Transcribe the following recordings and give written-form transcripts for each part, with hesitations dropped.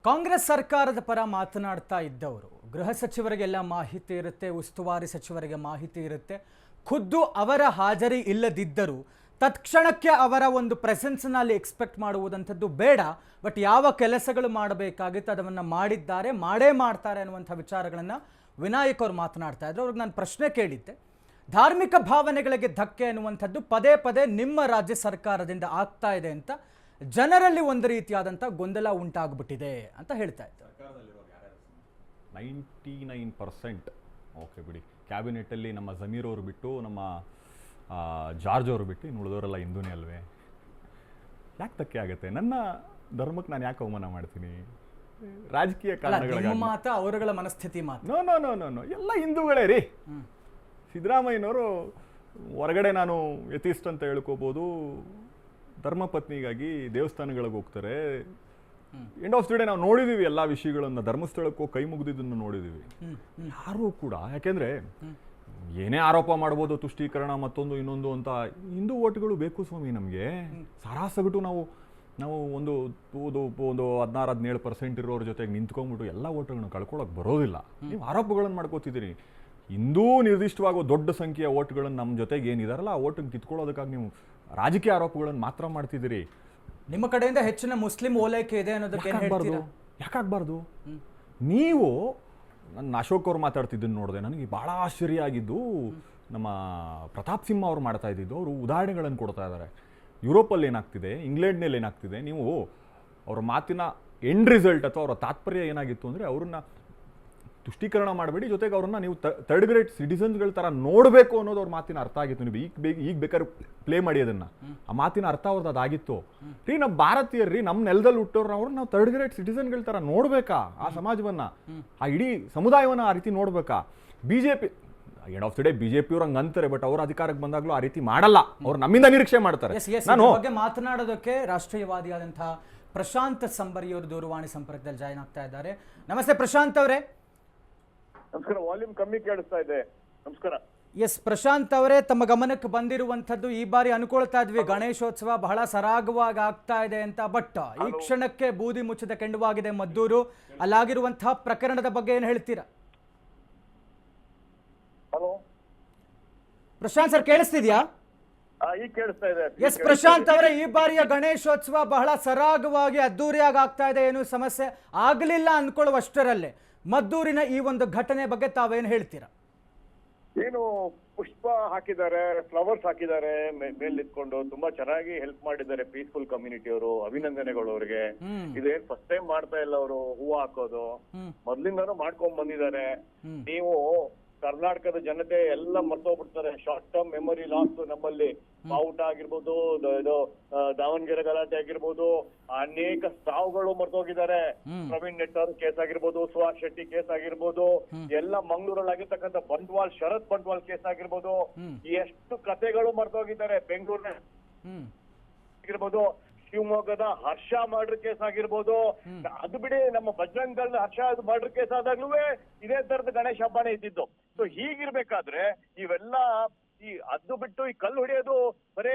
ಕಾಂಗ್ರೆಸ್ ಸರ್ಕಾರದ ಪರ ಮಾತನಾಡ್ತಾ ಇದ್ದವರು ಗೃಹ ಸಚಿವರಿಗೆಲ್ಲ ಮಾಹಿತಿ ಇರುತ್ತೆ, ಉಸ್ತುವಾರಿ ಸಚಿವರಿಗೆ ಮಾಹಿತಿ ಇರುತ್ತೆ. ಖುದ್ದು ಅವರ ಹಾಜರಿ ಇಲ್ಲದಿದ್ದರೂ ತತ್ಕ್ಷಣಕ್ಕೆ ಅವರ ಒಂದು ಪ್ರೆಸೆನ್ಸ್ನಲ್ಲಿ ಎಕ್ಸ್ಪೆಕ್ಟ್ ಮಾಡುವುದಂಥದ್ದು ಬೇಡ. ಬಟ್ ಯಾವ ಕೆಲಸಗಳು ಮಾಡಬೇಕಾಗಿತ್ತು ಅದನ್ನು ಮಾಡಿದ್ದಾರೆ, ಮಾಡೇ ಮಾಡ್ತಾರೆ ಅನ್ನುವಂಥ ವಿಚಾರಗಳನ್ನು ವಿನಾಯಕ್ ಅವರು ಮಾತನಾಡ್ತಾ ಇದ್ರು. ಅವ್ರಿಗೆ ನಾನು ಪ್ರಶ್ನೆ ಕೇಳಿದ್ದೆ, ಧಾರ್ಮಿಕ ಭಾವನೆಗಳಿಗೆ ಧಕ್ಕೆ ಅನ್ನುವಂಥದ್ದು ಪದೇ ಪದೇ ನಿಮ್ಮ ರಾಜ್ಯ ಸರ್ಕಾರದಿಂದ ಆಗ್ತಾ ಇದೆ ಅಂತ ಜನರಲ್ಲಿ ಒಂದು ರೀತಿಯಾದಂಥ ಗೊಂದಲ ಉಂಟಾಗ್ಬಿಟ್ಟಿದೆ ಅಂತ ಹೇಳ್ತಾ ಇದ್ದಾರೆ. 99% ಓಕೆ ಬಿಡಿ, ಕ್ಯಾಬಿನೆಟ್ಟಲ್ಲಿ ನಮ್ಮ ಜಮೀರ್ ಅವರು ಬಿಟ್ಟು, ನಮ್ಮ ಜಾರ್ಜ್ ಅವರು ಬಿಟ್ಟು ಇನ್ನು ಉಳಿದವರೆಲ್ಲ ಹಿಂದೂನೇ ಅಲ್ವೇ? ಯಾಕೆ ಧಕ್ಕೆ ಆಗುತ್ತೆ? ನನ್ನ ಧರ್ಮಕ್ಕೆ ನಾನು ಯಾಕೆ ಅವಮಾನ ಮಾಡ್ತೀನಿ? ರಾಜಕೀಯ ಕಾರಣಗಳ ಮಾತ ಅವರುಗಳ ಮನಸ್ಥಿತಿ ಮಾತು. No no no no no ಎಲ್ಲ ಹಿಂದೂಗಳೇ ರೀ. ಸಿದ್ದರಾಮಯ್ಯನವರು ಹೊರಗಡೆ ನಾನು ಯಥಿಸ್ಟ್ ಅಂತ ಹೇಳ್ಕೋಬೋದು, ಧರ್ಮಪತ್ನಿಗಾಗಿ ದೇವಸ್ಥಾನಗಳಿಗೆ ಹೋಗ್ತಾರೆ. ಎಂಡ್ ಆಫ್ ದಿ ಡೇ ನಾವು ನೋಡಿದೀವಿ ಎಲ್ಲ ವಿಷಯಗಳನ್ನ, ಧರ್ಮಸ್ಥಳಕ್ಕೂ ಕೈ ಮುಗಿದಿದ್ದನ್ನು ನೋಡಿದೀವಿ. ಯಾರೂ ಕೂಡ, ಯಾಕೆಂದ್ರೆ ಏನೇ ಆರೋಪ ಮಾಡ್ಬೋದು, ತುಷ್ಟೀಕರಣ ಮತ್ತೊಂದು ಇನ್ನೊಂದು ಅಂತ, ಹಿಂದೂ ಓಟ್ಗಳು ಬೇಕು ಸ್ವಾಮಿ ನಮಗೆ. ಸರಾಸಗಟು ನಾವು ಒಂದು 16-17% ಇರೋರ ಜೊತೆಗೆ ನಿಂತ್ಕೊಂಡ್ಬಿಟ್ಟು ಎಲ್ಲ ಓಟ್ಗಳನ್ನ ಕಳ್ಕೊಳ್ಳೋಕೆ ಬರೋದಿಲ್ಲ. ನೀವು ಆರೋಪಗಳನ್ನು ಮಾಡ್ಕೋತಿದ್ದೀರಿ. ಹಿಂದೂ ನಿರ್ದಿಷ್ಟವಾಗುವ ದೊಡ್ಡ ಸಂಖ್ಯೆಯ ಓಟ್ಗಳನ್ನು ನಮ್ಮ ಜೊತೆಗೆ ಏನಿದಾರಲ್ಲ ಆ ಓಟಿಗೆ ಕಿತ್ಕೊಳ್ಳೋದಕ್ಕಾಗಿ ನೀವು ರಾಜಕೀಯ ಆರೋಪಗಳನ್ನು ಮಾತ್ರ ಮಾಡ್ತಿದ್ದೀರಿ. ನಿಮ್ಮ ಕಡೆಯಿಂದ ಹೆಚ್ಚಿನ ಮುಸ್ಲಿಂ ಓಲೈಕೆ ಇದೆ ಅನ್ನೋದಕ್ಕೆ ಯಾಕಾಗಬಾರ್ದು? ನೀವು ನನ್ನ ಅಶೋಕ್ ಅವ್ರು ಮಾತಾಡ್ತಿದ್ದನ್ನು ನೋಡಿದೆ, ನನಗೆ ಭಾಳ ಆಶ್ಚರ್ಯ ಆಗಿದ್ದು, ನಮ್ಮ ಪ್ರತಾಪ್ ಸಿಂಹ ಅವ್ರು ಮಾಡ್ತಾ ಇದ್ದಿದ್ದು, ಅವರು ಉದಾಹರಣೆಗಳನ್ನು ಕೊಡ್ತಾ ಇದ್ದಾರೆ. ಯುರೋಪಲ್ಲಿ ಏನಾಗ್ತಿದೆ, ಇಂಗ್ಲೆಂಡ್ನಲ್ಲಿ ಏನಾಗ್ತಿದೆ, ನೀವು ಅವರ ಮಾತಿನ ಎಂಡ್ ರಿಸಲ್ಟ್ ಅಥವಾ ಅವರ ತಾತ್ಪರ್ಯ ಏನಾಗಿತ್ತು ಅಂದರೆ, ಅವ್ರನ್ನ ತುಷ್ಟೀಕರಣ ಮಾಡಬೇಡಿ, ಜೊತೆಗೆ ಅವ್ರನ್ನ ನೀವು ಥರ್ಡ್ ಗ್ರೇಡ್ ಸಿಟಿಸನ್ಸ್ಗಳ ಥರ ನೋಡಬೇಕು ಅನ್ನೋದು ಅವ್ರ ಮಾತಿನ ಅರ್ಥ ಆಗಿತ್ತು. ನೀವು ಈಗ ಬೇಕಾದ್ರೆ ಪ್ಲೇ ಮಾಡಿ ಅದನ್ನು. ಆ ಮಾತಿನ ಅರ್ಥ ಅವ್ರದ್ದು ಅದಾಗಿತ್ತು ರೀ. ನಮ್ಮ ಭಾರತೀಯರು ನಮ್ಮ ನೆಲದಲ್ಲಿ ಹುಟ್ಟೋರು ಅವ್ರನ್ನ ನಾವು ಥರ್ಡ್ ಗ್ರೇಡ್ ಸಿಟಿಸನ್ಗಳ ಥರ ನೋಡ್ಬೇಕಾ? ಆ ಸಮಾಜವನ್ನ, ಆ ಇಡೀ ಸಮುದಾಯವನ್ನ ಆ ರೀತಿ ನೋಡ್ಬೇಕಾ? BJP end of the day BJP ಅವ್ರು ಹಂಗೆ ಅಂತಾರೆ, ಬಟ್ ಅವ್ರು ಅಧಿಕಾರಕ್ಕೆ ಬಂದಾಗಲೂ ಆ ರೀತಿ ಮಾಡಲ್ಲ. ಅವ್ರು ನಮ್ಮಿಂದ ನಿರೀಕ್ಷೆ ಮಾಡ್ತಾರೆ. ನಾನು ಬಗ್ಗೆ ಮಾತನಾಡೋದಕ್ಕೆ ರಾಷ್ಟ್ರೀಯವಾದಿಯಾದಂತಹ ಪ್ರಶಾಂತ್ ಸಂಬರಿ ಅವರು ದೂರವಾಣಿ ಸಂಪರ್ಕದಲ್ಲಿ ಜಾಯ್ನ್ ಆಗ್ತಾ ಇದ್ದಾರೆ. ನಮಸ್ತೆ ಪ್ರಶಾಂತ್ ಅವರೇ. ನಮಸ್ಕಾರ. ವಾಲ್ಯೂಮ್ ಕಮ್ಮಿ ಕೇಳಿಸ್ತಾ ಇದೆ. ನಮಸ್ಕಾರ. ಎಸ್ ಪ್ರಶಾಂತ್ ಅವರೇ, ತಮ್ಮ ಗಮನಕ್ಕೆ ಬಂದಿರುವಂಥದ್ದು, ಈ ಬಾರಿ ಅನ್ಕೊಳ್ತಾ ಇದ್ವಿ ಗಣೇಶೋತ್ಸವ ಬಹಳ ಸರಾಗವಾಗಿ ಆಗ್ತಾ ಇದೆ ಅಂತ, ಬಟ್ ಈ ಕ್ಷಣಕ್ಕೆ ಬೂದಿ ಮುಚ್ಚಿದ ಕೆಂಡವಾಗಿದೆ ಮದ್ದೂರು. ಅಲ್ಲಾಗಿರುವಂತಹ ಪ್ರಕರಣದ ಬಗ್ಗೆ ಏನು ಹೇಳ್ತೀರಾ? ಹಲೋ ಪ್ರಶಾಂತ್ ಸರ್, ಕೇಳಿಸ್ತಿದ್ಯಾ? ಈಗ ಕೇಳಿಸ್ತಾ ಇದೆ. ಎಸ್ ಪ್ರಶಾಂತ್ ಅವರೇ, ಈ ಬಾರಿಯ ಗಣೇಶೋತ್ಸವ ಬಹಳ ಸರಾಗವಾಗಿ ಅದ್ದೂರಿಯಾಗಿ ಆಗ್ತಾ ಇದೆ, ಏನು ಸಮಸ್ಯೆ ಆಗಲಿಲ್ಲ ಅನ್ಕೊಳ್ಳುವಷ್ಟರಲ್ಲೇ ಮದ್ದೂರಿನ ಈ ಒಂದು ಘಟನೆ ಬಗ್ಗೆ ತಾವೇನು ಹೇಳ್ತೀರಾ? ಏನು ಪುಷ್ಪ ಹಾಕಿದ್ದಾರೆ, ಫ್ಲವರ್ಸ್ ಹಾಕಿದ್ದಾರೆ, ಮೇಲ್ ನಿಂತ್ಕೊಂಡು ತುಂಬಾ ಚೆನ್ನಾಗಿ ಹೆಲ್ಪ್ ಮಾಡಿದ್ದಾರೆ ಪೀಸ್ಫುಲ್ ಕಮ್ಯುನಿಟಿ ಅವರು. ಅಭಿನಂದನೆಗಳು ಅವ್ರಿಗೆ. ಇದೇನ್ ಫಸ್ಟ್ ಟೈಮ್ ಮಾಡ್ತಾ ಇಲ್ಲ ಅವರು ಹೂವು ಹಾಕೋದು, ಮೊದ್ಲಿಂದಾನು ಮಾಡ್ಕೊಂಡ್ ಬಂದಿದ್ದಾರೆ. ನೀವು ಕರ್ನಾಟಕದ ಜನತೆ ಎಲ್ಲ ಮರ್ತೋಗ್ಬಿಡ್ತಾರೆ. ಶಾರ್ಟ್ ಟರ್ಮ್ ಮೆಮೊರಿ ಲಾಸ್ ನಮ್ಮಲ್ಲಿ. ಬಾವುಟ ಆಗಿರ್ಬೋದು, ಇದು ದಾವಣಗೆರೆ ಗಲಾಟೆ ಆಗಿರ್ಬೋದು, ಅನೇಕ ಸಾವುಗಳು ಮರ್ತೋಗಿದ್ದಾರೆ. ಪ್ರವೀಣ್ ನೆಟ್ಟರ್ ಕೇಸ್ ಆಗಿರ್ಬೋದು, ಸುಹಾಸ್ ಶೆಟ್ಟಿ ಕೇಸ್ ಆಗಿರ್ಬೋದು, ಎಲ್ಲ ಮಂಗಳೂರಲ್ಲಿ ಆಗಿರ್ತಕ್ಕಂಥ ಬಂಟ್ವಾಲ್, ಶರತ್ ಬಂಟ್ವಾಲ್ ಕೇಸ್ ಆಗಿರ್ಬೋದು, ಎಷ್ಟು ಕಥೆಗಳು ಮರ್ತೋಗಿದ್ದಾರೆ. ಬೆಂಗಳೂರಿನ ಆಗಿರ್ಬೋದು, ಶಿವಮೊಗ್ಗದ ಹರ್ಷ ಮರ್ಡರ್ ಕೇಸ್ ಆಗಿರ್ಬೋದು, ಅದು ಬಿಡಿ ನಮ್ಮ ಬಜರಂಗ್ ದಳ ಹರ್ಷ ಮರ್ಡರ್ ಕೇಸ್ ಆದಾಗ್ಲೂ ಇದೇ ತರದ ಗಣೇಶ ಹಬ್ಬನೇ ಇದ್ದಿದ್ದು. ಸೊ ಹೀಗಿರ್ಬೇಕಾದ್ರೆ ಇವೆಲ್ಲ ಅದು ಬಿಟ್ಟು ಈ ಕಲ್ಲು ಹೊಡೆಯೋದು ಬರೇ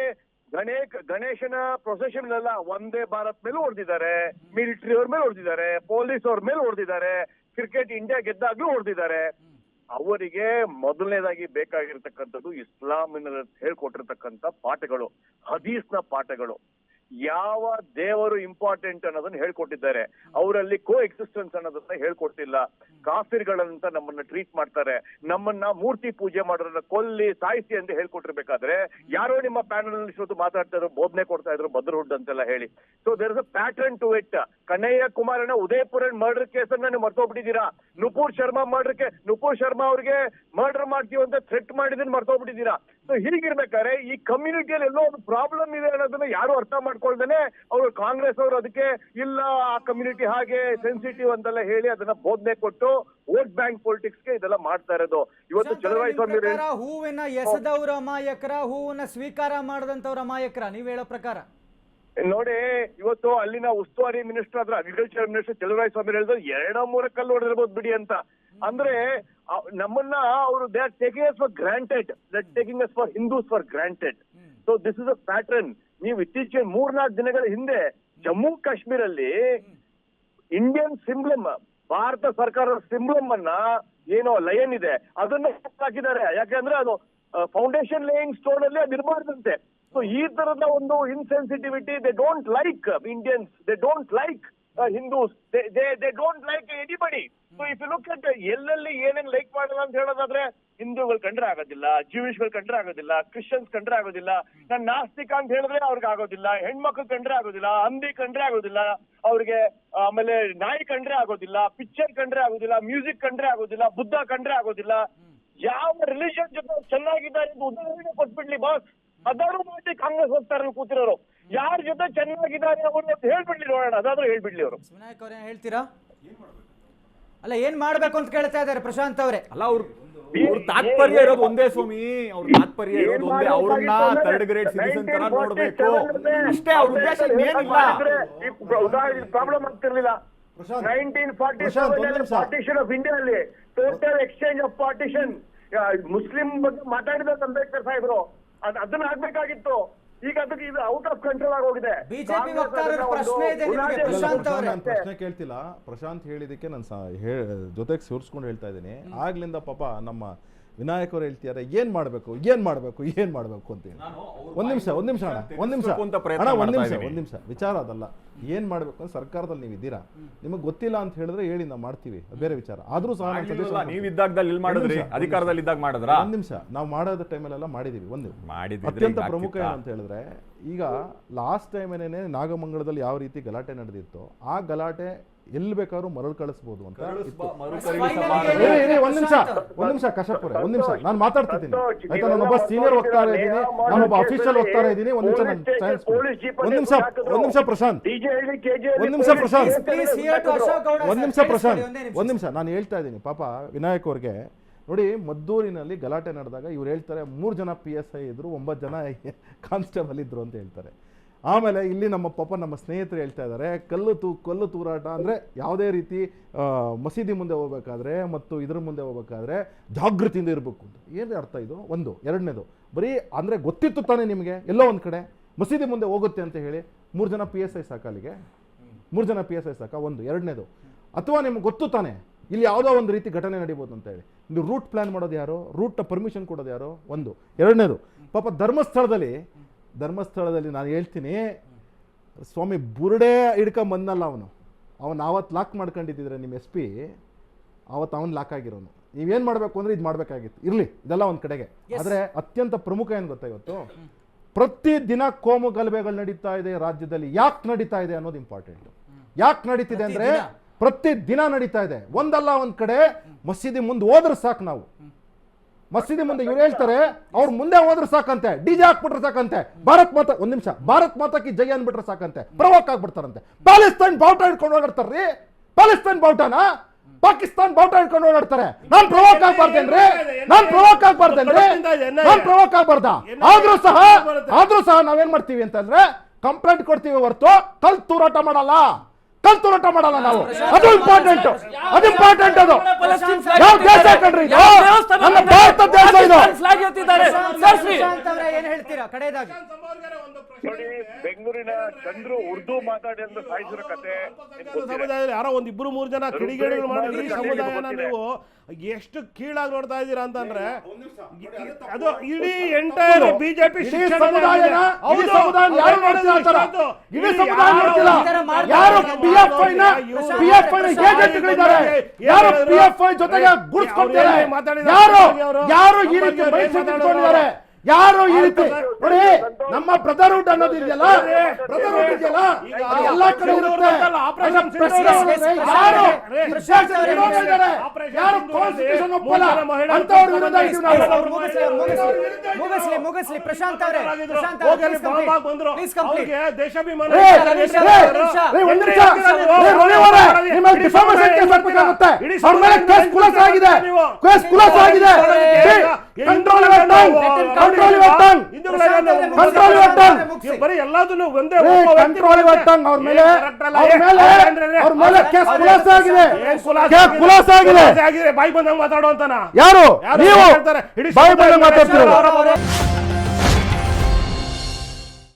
ಗಣೇಶನ ಪ್ರೊಸೆಷನ್ ಅಲ್ಲ, ಒಂದೇ ಭಾರತ್ ಮೇಲೆ ಹೊಡೆದಿದ್ದಾರೆ, ಮಿಲಿಟರಿ ಅವ್ರ ಮೇಲೆ ಹೊಡೆದಿದ್ದಾರೆ, ಪೊಲೀಸ್ ಅವ್ರ ಮೇಲೆ ಹೊಡೆದಿದ್ದಾರೆ, ಕ್ರಿಕೆಟ್ ಇಂಡಿಯಾ ಗೆದ್ದಾಗ್ಲೂ ಹೊಡೆದಿದ್ದಾರೆ. ಅವರಿಗೆ ಮೊದಲನೇದಾಗಿ ಬೇಕಾಗಿರ್ತಕ್ಕಂಥದ್ದು ಇಸ್ಲಾಮಿನ ಹೇಳ್ಕೊಟ್ಟಿರ್ತಕ್ಕಂಥ ಪಾಠಗಳು, ಹದೀಸ್ನ ಪಾಠಗಳು. ಯಾವ ದೇವರು ಇಂಪಾರ್ಟೆಂಟ್ ಅನ್ನೋದನ್ನ ಹೇಳ್ಕೊಟ್ಟಿದ್ದಾರೆ. ಅವರಲ್ಲಿ ಕೋ ಎಕ್ಸಿಸ್ಟೆನ್ಸ್ ಅನ್ನೋದನ್ನ ಹೇಳ್ಕೊಟ್ಟಿಲ್ಲ. ಕಾಫಿರ್ಗಳಂತ ನಮ್ಮನ್ನ ಟ್ರೀಟ್ ಮಾಡ್ತಾರೆ. ನಮ್ಮನ್ನ ಮೂರ್ತಿ ಪೂಜೆ ಮಾಡೋದನ್ನ ಕೊಲ್ಲಿ ಸಾಯಿಸಿ ಅಂತ ಹೇಳ್ಕೊಟ್ಟಿರ್ಬೇಕಾದ್ರೆ ಯಾರೋ ನಿಮ್ಮ ಪ್ಯಾನಲ್ ನಲ್ಲಿ ಮಾತಾಡ್ತಾ ಇದ್ರು, ಬೋಧನೆ ಕೊಡ್ತಾ ಇದ್ರು ಬದ್ರಹುಡ್ ಅಂತೆಲ್ಲ ಹೇಳಿ. So there is a pattern to it. Kanhaiya ಕುಮಾರನ ಉದಯಪುರ ಮರ್ಡರ್ ಕೇಸ್ ಅನ್ನ ನೀವು ಮರ್ತೋಗ್ಬಿಟ್ಟಿದ್ದೀರಾ. ನುಪುರ್ ಶರ್ಮಾ ಅವ್ರಿಗೆ ಮರ್ಡರ್ ಮಾಡ್ತೀವಿ ಅಂತ ಥ್ರೆಟ್ ಮಾಡಿದನ್ನ ಮರ್ತೋಗ್ಬಿಟ್ಟಿದ್ದೀರಾ. ಸೊ ಹೀಗಿರ್ಬೇಕಾದ್ರೆ ಈ ಕಮ್ಯುನಿಟಿಯಲ್ಲಿ ಎಲ್ಲೋ ಒಂದು ಪ್ರಾಬ್ಲಮ್ ಇದೆ ಅನ್ನೋದನ್ನ ಯಾರು ಅರ್ಥ ಮಾಡ್ಕೊಳ್ದೇನೆ ಅವರು ಕಾಂಗ್ರೆಸ್ ಅವರು ಅದಕ್ಕೆ ಇಲ್ಲ ಆ ಕಮ್ಯುನಿಟಿ ಹಾಗೆ ಸೆನ್ಸಿಟಿವ್ ಅಂತೆಲ್ಲ ಹೇಳಿ ಅದನ್ನ ಬೋಧನೆ ಕೊಟ್ಟು ವೋಟ್ ಬ್ಯಾಂಕ್ ಪೊಲಿಟಿಕ್ಸ್ಗೆ ಇದೆಲ್ಲ ಮಾಡ್ತಾ ಇರೋದು. ಇವತ್ತು ಚಲುವಾಯಿ ಸ್ವಾಮಿ ಹೂವಿನ ಎಸೆದವರ ಅಮಾಯಕರ, ಹೂವನ್ನ ಸ್ವೀಕಾರ ಮಾಡದಂತವ್ರ ಅಮಾಯಕರ, ನೀವ್ ಹೇಳೋ ಪ್ರಕಾರ ನೋಡಿ. ಇವತ್ತು ಅಲ್ಲಿನ ಉಸ್ತುವಾರಿ ಮಿನಿಸ್ಟರ್ ಆದ್ರೆ ಅಗ್ರಿಕಲ್ಚರ್ ಮಿನಿಸ್ಟರ್ ಚಲುವರಾಯ ಸ್ವಾಮಿ ಹೇಳಿದ್ರು 2-3 ಕಲ್ಲು ಹೊಡೆದಿರ್ಬೋದು ಬಿಡಿ ಅಂತ. ಅಂದ್ರೆ ನಮ್ಮನ್ನ ಅವರು they are taking us for granted, taking us for Hindus for granted. So this is a pattern. ನೀವು ಇತ್ತೀಚೆಗೆ 3-4 ದಿನಗಳ ಹಿಂದೆ ಜಮ್ಮು ಕಾಶ್ಮೀರಲ್ಲಿ ಇಂಡಿಯನ್ ಸಿಂಬ್ಲಮ್, ಭಾರತ ಸರ್ಕಾರದ ಸಿಂಬ್ಲಮ್ ಅನ್ನ ಏನೋ ಲಯನ್ ಇದೆ ಅದನ್ನ ಹಾಕಿದ್ದಾರೆ. ಯಾಕಂದ್ರೆ ಅದು ಫೌಂಡೇಶನ್ ಲೇಯಿಂಗ್ ಸ್ಟೋನ್ ಅಲ್ಲಿ ಅದು ಇರಬಾರ್ದಂತೆ. ಸೊ ಈ ತರದ ಒಂದು insensitivity, they don't like Indians, they don't like Hindus, they don't like anybody. So if you look at ಎಲ್ಲೆಲ್ಲಿ ಏನೇನ್ ಲೈಕ್ ಮಾಡಲ್ಲ ಅಂತ ಹೇಳೋದಾದ್ರೆ, ಹಿಂದೂಗಳು ಕಂಡ್ರೆ ಆಗೋದಿಲ್ಲ, ಜೂಯಿಶ್ಗಳು ಕಂಡ್ರೆ ಆಗೋದಿಲ್ಲ, ಕ್ರಿಶ್ಚಿಯನ್ಸ್ ಕಂಡ್ರೆ ಆಗೋದಿಲ್ಲ, ನಾನು ನಾಸ್ತಿಕ ಅಂತ ಹೇಳಿದ್ರೆ ಅವ್ರಿಗೆ ಆಗೋದಿಲ್ಲ, ಹೆಣ್ಮಕ್ಳು ಕಂಡ್ರೆ ಆಗೋದಿಲ್ಲ, ಅಂಬಿ ಕಂಡ್ರೆ ಆಗೋದಿಲ್ಲ ಅವ್ರಿಗೆ, ಆಮೇಲೆ ನಾಯಿ ಕಂಡ್ರೆ ಆಗೋದಿಲ್ಲ, ಪಿಕ್ಚರ್ ಕಂಡ್ರೆ ಆಗೋದಿಲ್ಲ, ಮ್ಯೂಸಿಕ್ ಕಂಡ್ರೆ ಆಗೋದಿಲ್ಲ, ಬುದ್ಧ ಕಂಡ್ರೆ ಆಗೋದಿಲ್ಲ. ಯಾವ ರಿಲಿಜನ್ ಜೊತೆ ಚೆನ್ನಾಗಿದ್ದಾರೆ ಅಂತ ಉದಾಹರಣೆ ಕೊಟ್ಬಿಡ್ಲಿ ಬಾಸ್, ಅದಾದ್ರು ಮಾಡಿ ಕಾಂಗ್ರೆಸ್ ಹೋಗ್ತಾರೆ ಕೂತಿರೋರು. ಯಾರ ಜೊತೆ ಚೆನ್ನಾಗಿದ್ದಾರೆ ಅವರು ಹೇಳ್ಬಿಡ್ಲಿ ನೋಡೋಣ, ಅದಾದ್ರೂ ಹೇಳ್ಬಿಡ್ಲಿ ಅವರು. ವಿನಾಯಕ್ ಅವ್ರ ಏನ್ ಹೇಳ್ತೀರಾ? ಅಲ್ಲ ಏನ್ ಮಾಡ್ಬೇಕು ಅಂತ ಕೇಳ್ತಾ ಇದ್ದಾರೆ ಪ್ರಶಾಂತ್ ಅವರೇ. ಅಲ್ಲ ಅವ್ರ ತಾತ್ಪರ್ಯ ಇರೋದು ಒಂದೇ ಸ್ವಾಮಿ, ಅವ್ರ ತಾತ್ಪರ್ಯ ಇರೋದು ಒಂದೇ, ಅವ್ರನ್ನ ಥರ್ಡ್ ಗ್ರೇಡ್ ಸಿಟಿಸನ್ ತರ ನೋಡ್ಬೇಕು ಅಷ್ಟೇ. ಅವ್ರ ಉದ್ದೇಶ ಏನಿಲ್ಲ. ಉದಾಹರಣೆ ಪ್ರಾಬ್ಲಮ್ ಆಗ್ತಿರ್ಲಿಲ್ಲ. 1947 ಪಾರ್ಟಿಷನ್ ಆಫ್ ಇಂಡಿಯಾ ಅಲ್ಲಿ total exchange of partition, Muslim ಬಗ್ಗೆ ಮಾತಾಡಿದ ಅಂಬೇಡ್ಕರ್ ಸಾಹೇಬ್ರು, ಅದನ್ನ ಆಗ್ಬೇಕಾಗಿತ್ತು. ಈಗ ಅದಕ್ಕೆ ಇದು ಔಟ್ ಆಫ್ ಕಂಟ್ರೋಲ್ ಆಗೋಗಿದೆ. ಬಿಜೆಪಿ ವಕ್ತಾರರ ಪ್ರಶ್ನೆ ಇದೆ ನಿಮಗೆ ಪ್ರಶಾಂತ್ ಅವರೇ. ನಾನು ಪ್ರಶ್ನೆ ಕೇಳ್ತಿಲ್ಲ, ಪ್ರಶಾಂತ್ ಹೇಳಿದಕ್ಕೆ ನಾನು ಜೊತೆಗೆ ಸೇರಿಸ್ಕೊಂಡು ಹೇಳ್ತಾ ಇದ್ದೀನಿ. ಆಗ್ಲಿಂದ ಪಾಪ ನಮ್ಮ ವಿನಾಯಕ್ ಅವ್ರು ಹೇಳ್ತಿದ್ದಾರೆ ಏನ್ ಮಾಡ್ಬೇಕು ಅಂತ ಹೇಳಿ. ಒಂದ್ ನಿಮಿಷ ವಿಚಾರ ಅದಲ್ಲ. ಏನ್ ಮಾಡ್ಬೇಕು ಅಂತ ಸರ್ಕಾರದಲ್ಲಿ ನೀವು ಇದ್ದೀರಾ, ನಿಮಗೆ ಗೊತ್ತಿಲ್ಲ ಅಂತ ಹೇಳಿದ್ರೆ ಹೇಳಿ, ನಾವು ಮಾಡ್ತೀವಿ, ಬೇರೆ ವಿಚಾರ. ಆದ್ರೂ ಸಹ ಅಧಿಕಾರದಲ್ಲಿ ಇದ್ದಾಗ ಮಾಡಿದ್ರ. ಒಂದ್ ನಿಮಿಷ, ನಾವು ಮಾಡೋದ ಟೈಮಲ್ಲೆಲ್ಲ ಮಾಡಿದೀವಿ. ಅತ್ಯಂತ ಪ್ರಮುಖ ಏನಂತ ಹೇಳಿದ್ರೆ, ಈಗ ಲಾಸ್ಟ್ ಟೈಮ್ ಏನೇನೆ ನಾಗಮಂಗಲದಲ್ಲಿ ಯಾವ ರೀತಿ ಗಲಾಟೆ ನಡೆದಿತ್ತು, ಆ ಗಲಾಟೆ ಎಲ್ಲಿ ಬೇಕಾದ್ರೂ ಮರಳು ಕಳಿಸಬಹುದು ಅಂತ. ಒಂದ್ ನಿಮಿಷ ಕಶ್ಯಪುರೆ, ಒಂದ್ ನಿಮಿಷ ನಾನು ಮಾತಾಡ್ತಿದ್ದೀನಿ ಆಯ್ತಾ. ನಾನೊಬ್ಬ ಸೀನಿಯರ್ ವಕ್ತಾರ ಇದ್ದೀನಿ, ನಾನೊಬ್ಬ ಅಫಿಷಿಯಲ್ ವಕ್ತಾರ ಇದ್ದೀನಿ. ಒಂದ್ ನಿಮಿಷ ನಾನು ಹೇಳ್ತಾ ಇದ್ದೀನಿ. ಪಾಪ ವಿನಾಯಕ್ ಅವ್ರಿಗೆ ನೋಡಿ, ಮದ್ದೂರಿನಲ್ಲಿ ಗಲಾಟೆ ನಡೆದಾಗ ಇವ್ರು ಹೇಳ್ತಾರೆ 3 ಜನ PSI ಇದ್ರು, 9 ಜನ ಕಾನ್ಸ್ಟೇಬಲ್ ಇದ್ರು ಅಂತ ಹೇಳ್ತಾರೆ. ಆಮೇಲೆ ಇಲ್ಲಿ ನಮ್ಮ ಸ್ನೇಹಿತರು ಹೇಳ್ತಾ ಇದ್ದಾರೆ ಕಲ್ಲು ತೂರಾಟ ಅಂದರೆ ಯಾವುದೇ ರೀತಿ ಮಸೀದಿ ಮುಂದೆ ಹೋಗ್ಬೇಕಾದ್ರೆ ಮತ್ತು ಇದ್ರ ಮುಂದೆ ಹೋಗ್ಬೇಕಾದ್ರೆ ಜಾಗೃತಿಯಿಂದ ಇರಬೇಕು ಅಂತ. ಏನು ಅರ್ಥ ಇದು? ಒಂದು. ಎರಡನೇದು, ಬರೀ ಅಂದರೆ ಗೊತ್ತಿತ್ತು ತಾನೇ ನಿಮಗೆ ಎಲ್ಲೋ ಒಂದು ಕಡೆ ಮಸೀದಿ ಮುಂದೆ ಹೋಗುತ್ತೆ ಅಂತ ಹೇಳಿ 3 ಜನ PSI ಸಾಕ ಅಲ್ಲಿಗೆ? 3 ಜನ PSI ಸಾಕ? ಒಂದು. ಎರಡನೇದು, ಅಥವಾ ನಿಮ್ಗೆ ಗೊತ್ತು ತಾನೆ ಇಲ್ಲಿ ಯಾವುದೋ ಒಂದು ರೀತಿ ಘಟನೆ ನಡೀಬೋದು ಅಂತ ಹೇಳಿ, ಇಲ್ಲಿ ರೂಟ್ ಪ್ಲಾನ್ ಮಾಡೋದು ಯಾರು, ರೂಟ್ನ ಪರ್ಮಿಷನ್ ಕೊಡೋದು ಯಾರು? ಒಂದು. ಎರಡನೇದು, ಪಾಪ ಧರ್ಮಸ್ಥಳದಲ್ಲಿ ನಾನು ಹೇಳ್ತೀನಿ, ಸ್ವಾಮಿ ಬುರುಡೆ ಹಿಡ್ಕೊಂಬಂದಲ್ಲ ಅವನು ಆವತ್ತು ಲಾಕ್ ಮಾಡ್ಕೊಂಡಿದ್ದಿದ್ರೆ ನಿಮ್ಮ SP, ಅವತ್ತು ಅವನು ಲಾಕ್ ಆಗಿರೋನು. ನೀವೇನು ಮಾಡಬೇಕು ಅಂದರೆ ಇದು ಮಾಡಬೇಕಾಗಿತ್ತು. ಇರಲಿ, ಇದೆಲ್ಲ ಒಂದು ಕಡೆಗೆ. ಆದರೆ ಅತ್ಯಂತ ಪ್ರಮುಖ ಏನು ಗೊತ್ತಾ, ಇವತ್ತು ಪ್ರತಿದಿನ ಕೋಮು ಗಲಭೆಗಳು ನಡೀತಾ ಇದೆ ರಾಜ್ಯದಲ್ಲಿ. ಯಾಕೆ ನಡೀತಾ ಇದೆ ಅನ್ನೋದು ಇಂಪಾರ್ಟೆಂಟ್. ಯಾಕೆ ನಡೀತಿದೆ ಅಂದರೆ ಪ್ರತಿ ದಿನ ನಡೀತಾ ಇದೆ. ಒಂದಲ್ಲ ಒಂದು ಕಡೆ ಮಸೀದಿ ಮುಂದೆ ಹೋದ್ರೆ ಸಾಕು, ನಾವು ಮಸೀದಿ ಮುಂದೆ ಇವ್ರು ಹೇಳ್ತಾರೆ ಅವ್ರು ಮುಂದೆ ಹೋದ್ರೆ ಸಾಕಂತೆ, DJ ಹಾಕ್ಬಿಟ್ರೆ ಸಾಕಂತೆ, ಒಂದ್ ನಿಮಿಷ ಭಾರತ್ ಮಾತಾಕಿ ಜೈ ಅನ್ಬಿಟ್ರೆ ಸಾಕಂತೆ, ಪ್ರವೋಕ್ ಆಗ್ಬಿಡ್ತಾರಂತೆ. ಪ್ಯಾಲೆಸ್ತೈನ್ ಬಾವುಟ ಹಿಡ್ಕೊಂಡು ಓಡಾಡ್ತಾರ್ರಿ, ಪ್ಯಾಲೆಸ್ತೈನ್ ಬಾವುಟನ ಪಾಕಿಸ್ತಾನ್ ಬಾವುಟ ಹಿಡ್ಕೊಂಡು ಓಡಾಡ್ತಾರೆ. ನಾನ್ ಪ್ರವೋಕ್ ಆಗ್ಬಾರ್ದೇನ್ರಿ? ನಾನ್ ಪ್ರವೋಕ್ ಆಗ್ಬಾರ್ದ? ಆದ್ರೂ ಸಹ ನಾವೇನ್ ಮಾಡ್ತೀವಿ ಅಂತಂದ್ರೆ ಕಂಪ್ಲೇಂಟ್ ಕೊಡ್ತೀವಿ ಹೊರತು ಕಲ್ ತೂರಾಟ ಮಾಡಲ್ಲ ನಾವು. ಅದು ಇಂಪಾರ್ಟೆಂಟ್. ಅದು ಯಾವ ದೇಶ ಕಂಡ್ರಿ ಇದು? ನಮ್ಮ ಭಾರತ ದೇಶ ಇದು. ಏನ್ ಹೇಳ್ತೀರಾ ಕಡೆಯದಾಗಿ? ನೋಡಿ, ಬೆಂಗಳೂರಿನ ಚಂದ್ರು ಉರ್ದು ಮಾತಾಡಿ ಅಂತ ಸಾಯಿಸಿರೋ ಕತೆ ಸಮುದಾಯದಲ್ಲಿ ಯಾರೋ 1-2-3 ಜನ ಕಿಡಿಗೇಡಿಗಳು ಮಾಡಿ ಈ ಸಮುದಾಯನ ನೀವು ಎಷ್ಟು ಕೀಳಾಗಿ ನೋಡ್ತಾ ಇದ್ದೀರಾ ಅಂತಂದ್ರೆ, ಅದು ಇಡೀ ಎಂಟೈರ್ ಬಿಜೆಪಿ ಯಾರು ಈ ರೀತಿ ನೋಡಿ, ನಮ್ಮ ಬ್ರದರ್ಹುಡ್ ಅನ್ನೋದು ಇದೆಯಲ್ಲ, ಎಲ್ಲ ಕಡೆ ಇರುತ್ತೆ. ಮುಗಿಸ್ಲಿ ಪ್ರಶಾಂತ್ ಅವರೇ. ಬರೀ ಎಲ್ಲದನ್ನು ಒಂದೇ ಬಾಯಿ ಬಂದಂಗೆ ಮಾತಾಡೋ ಅಂತಾನ ಯಾರು? ನೀವು ಬಾಯಿ ಬಂದಂಗೆ ಮಾತಾಡ್ತೀರ.